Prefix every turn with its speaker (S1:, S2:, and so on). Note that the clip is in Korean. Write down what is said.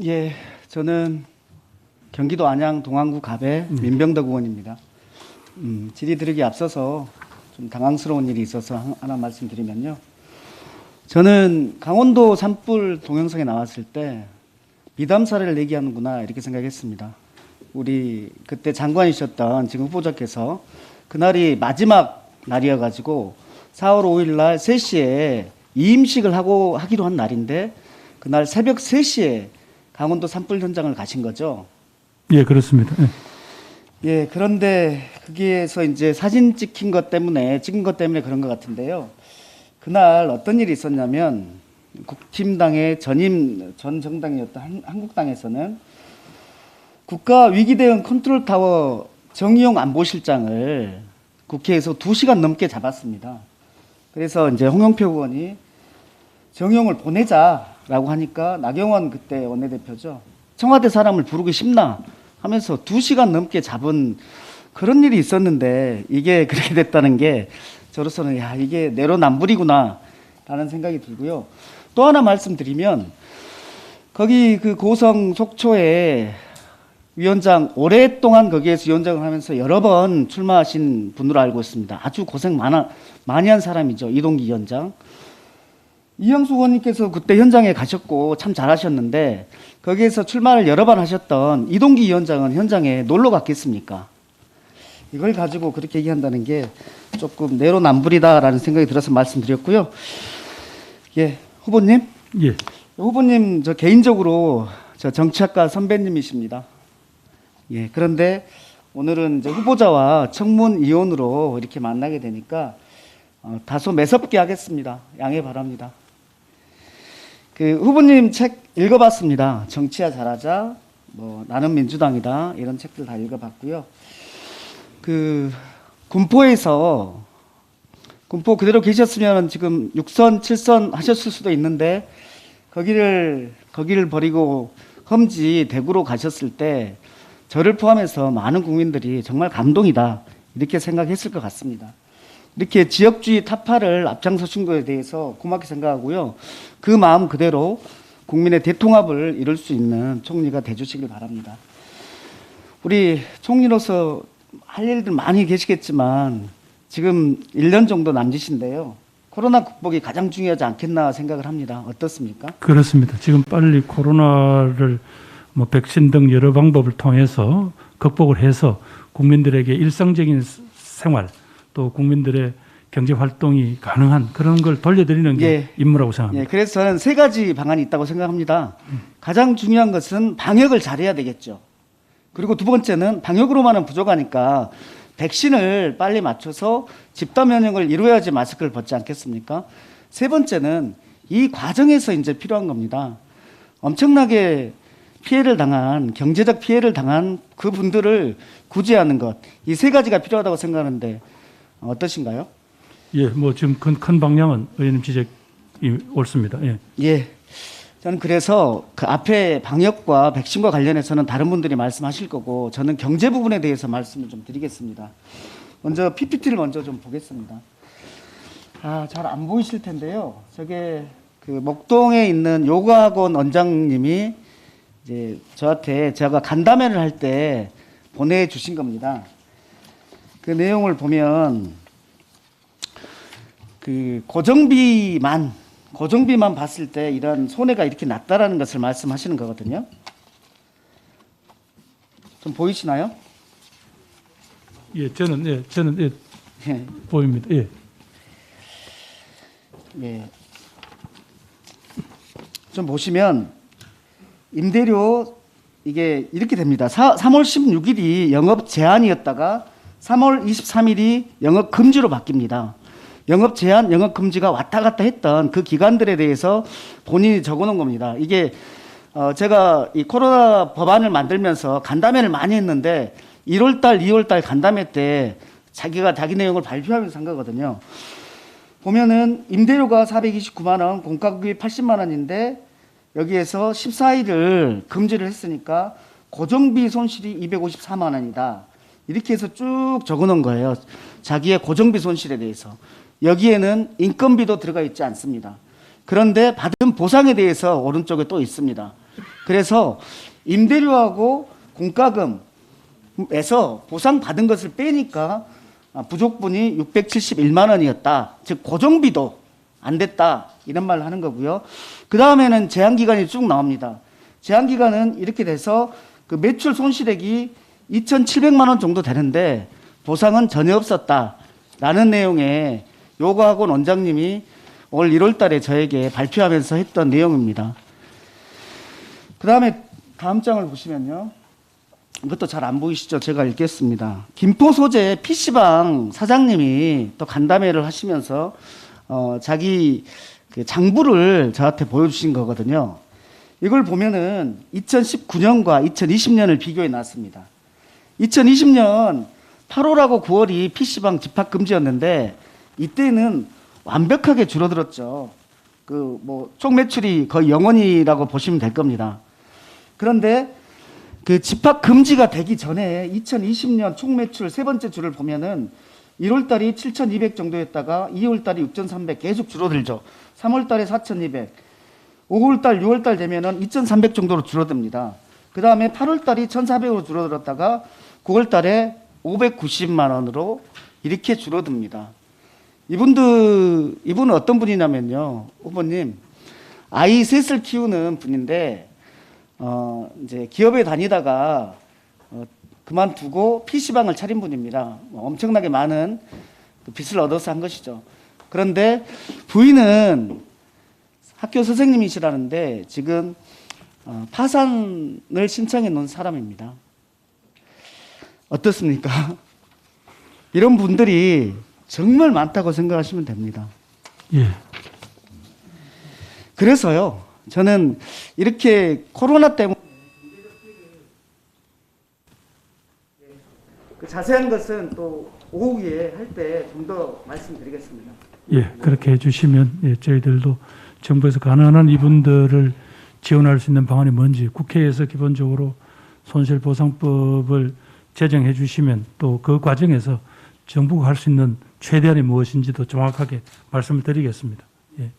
S1: 예, 저는 경기도 안양 동안구 갑의 민병덕 의원입니다. 질의 드리기 앞서서 좀 당황스러운 일이 있어서 하나 말씀드리면요. 저는 강원도 산불 동영상에 나왔을 때 미담 사례를 얘기하는구나 이렇게 생각했습니다. 우리 그때 장관이셨던 지금 후보자께서 그날이 마지막 날이어가지고 4월 5일 날 3시에 이임식을 하기로 한 날인데 그날 새벽 3시에 강원도 산불 현장을 가신 거죠.
S2: 예, 그렇습니다. 예.
S1: 예, 그런데 거기에서 이제 사진 찍은 것 때문에 그런 것 같은데요. 그날 어떤 일이 있었냐면 국힘당의 전 정당이었던 한국당에서는 국가위기대응 컨트롤타워 정의용 안보실장을 국회에서 2시간 넘게 잡았습니다. 그래서 이제 홍영표 의원이 정의용을 보내자라고 하니까 나경원 그때 원내대표죠. 청와대 사람을 부르기 쉽나 하면서 2시간 넘게 잡은 그런 일이 있었는데 이게 그렇게 됐다는 게 저로서는 야, 이게 내로남불이구나 라는 생각이 들고요. 또 하나 말씀드리면 거기 그 고성 속초에 위원장 오랫동안 거기에서 위원장을 하면서 여러 번 출마하신 분으로 알고 있습니다. 아주 고생 많이 한 사람이죠. 이동기 위원장. 이영수 의원님께서 그때 현장에 가셨고 참 잘하셨는데 거기에서 출마를 여러 번 하셨던 이동기 위원장은 현장에 놀러 갔겠습니까? 이걸 가지고 그렇게 얘기한다는 게 조금 내로남불이다라는 생각이 들어서 말씀드렸고요. 예, 후보님.
S2: 예.
S1: 후보님 저 개인적으로 저 정치학과 선배님이십니다. 예, 그런데 오늘은 이제 후보자와 청문위원으로 이렇게 만나게 되니까 다소 매섭게 하겠습니다. 양해 바랍니다. 그 후보님 책 읽어봤습니다. 정치야 잘하자, 뭐 나는 민주당이다 이런 책들 다 읽어봤고요. 그 군포에서 군포 그대로 계셨으면 지금 6선, 7선 하셨을 수도 있는데 거기를 버리고 험지 대구로 가셨을 때 저를 포함해서 많은 국민들이 정말 감동이다 이렇게 생각했을 것 같습니다. 이렇게 지역주의 타파를 앞장서신 것에 대해서 고맙게 생각하고요. 그 마음 그대로 국민의 대통합을 이룰 수 있는 총리가 돼주시길 바랍니다. 우리 총리로서 할 일들 많이 계시겠지만 지금 1년 정도 남짓인데요. 코로나 극복이 가장 중요하지 않겠나 생각을 합니다. 어떻습니까?
S2: 그렇습니다. 지금 빨리 코로나를 백신 등 여러 방법을 통해서 극복을 해서 국민들에게 일상적인 생활 또 국민들의 경제 활동이 가능한 그런 걸 돌려드리는 게 임무라고 생각합니다.
S1: 예, 그래서 저는 3가지 방안이 있다고 생각합니다. 가장 중요한 것은 방역을 잘해야 되겠죠. 그리고 두 번째는 방역으로만은 부족하니까 백신을 빨리 맞춰서 집단 면역을 이루어야지 마스크를 벗지 않겠습니까? 세 번째는 이 과정에서 이제 필요한 겁니다. 엄청나게 경제적 피해를 당한 그 분들을 구제하는 것. 이 3가지가 필요하다고 생각하는데 어떠신가요?
S2: 예, 지금 큰 방향은 의원님 지적이 옳습니다. 예.
S1: 예. 저는 그래서 그 앞에 방역과 백신과 관련해서는 다른 분들이 말씀하실 거고 저는 경제 부분에 대해서 말씀을 좀 드리겠습니다. 먼저 PPT를 먼저 좀 보겠습니다. 잘 안 보이실 텐데요. 저게 그 목동에 있는 요가학원 원장님이 이제 저한테 제가 간담회를 할 때 보내주신 겁니다. 그 내용을 보면 그 고정비만 봤을 때 이런 손해가 이렇게 났다라는 것을 말씀하시는 거거든요. 좀 보이시나요?
S2: 예, 저는 보입니다. 예.
S1: 예. 좀 보시면 임대료 이게 이렇게 됩니다. 3월 16일이 영업 제한이었다가 3월 23일이 영업 금지로 바뀝니다. 영업 제한, 영업 금지가 왔다 갔다 했던 그 기간들에 대해서 본인이 적어놓은 겁니다. 이게 제가 이 코로나 법안을 만들면서 간담회를 많이 했는데 1월달, 2월달 간담회 때 자기 내용을 발표하면서 한 거거든요. 보면은 임대료가 429만 원, 공가격이 80만 원인데 여기에서 14일을 금지를 했으니까 고정비 손실이 254만 원이다. 이렇게 해서 쭉 적어놓은 거예요. 자기의 고정비 손실에 대해서. 여기에는 인건비도 들어가 있지 않습니다. 그런데 받은 보상에 대해서 오른쪽에 또 있습니다. 그래서 임대료하고 공과금에서 보상받은 것을 빼니까 부족분이 671만 원이었다. 즉 고정비도 안 됐다. 이런 말을 하는 거고요. 그 다음에는 제한기간이 쭉 나옵니다. 제한기간은 이렇게 돼서 그 매출 손실액이 2,700만 원 정도 되는데 보상은 전혀 없었다라는 내용의 요거학원 원장님이 올 1월 달에 저에게 발표하면서 했던 내용입니다. 그 다음에 다음 장을 보시면요. 이것도 잘 안 보이시죠? 제가 읽겠습니다. 김포 소재 PC방 사장님이 또 간담회를 하시면서 자기 그 장부를 저한테 보여주신 거거든요. 이걸 보면은 2019년과 2020년을 비교해 놨습니다. 2020년 8월하고 9월이 PC방 집합 금지였는데 이때는 완벽하게 줄어들었죠. 그 뭐 총 매출이 거의 0원이라고 보시면 될 겁니다. 그런데 그 집합 금지가 되기 전에 2020년 총 매출 세 번째 줄을 보면은 1월 달이 7,200 정도였다가 2월 달이 6,300 계속 줄어들죠. 3월 달에 4,200, 5월 달, 6월 달 되면은 2,300 정도로 줄어듭니다. 그 다음에 8월 달이 1,400으로 줄어들었다가 9월 달에 590만 원으로 이렇게 줄어듭니다. 이분은 어떤 분이냐면요. 후보님, 아이 셋을 키우는 분인데, 이제 기업에 다니다가, 그만두고 PC방을 차린 분입니다. 엄청나게 많은 빚을 얻어서 한 것이죠. 그런데 부인은 학교 선생님이시라는데 지금 파산을 신청해 놓은 사람입니다. 어떻습니까? 이런 분들이 정말 많다고 생각하시면 됩니다.
S2: 예.
S1: 그래서요, 저는 이렇게 코로나 때문에 그 자세한 것은 또 오후에 할 때 좀 더 말씀드리겠습니다.
S2: 예, 그렇게 해주시면 예, 저희들도 정부에서 가난한 이분들을 지원할 수 있는 방안이 뭔지 국회에서 기본적으로 손실보상법을 제정해 주시면 또 그 과정에서 정부가 할 수 있는 최대한이 무엇인지도 정확하게 말씀을 드리겠습니다. 예.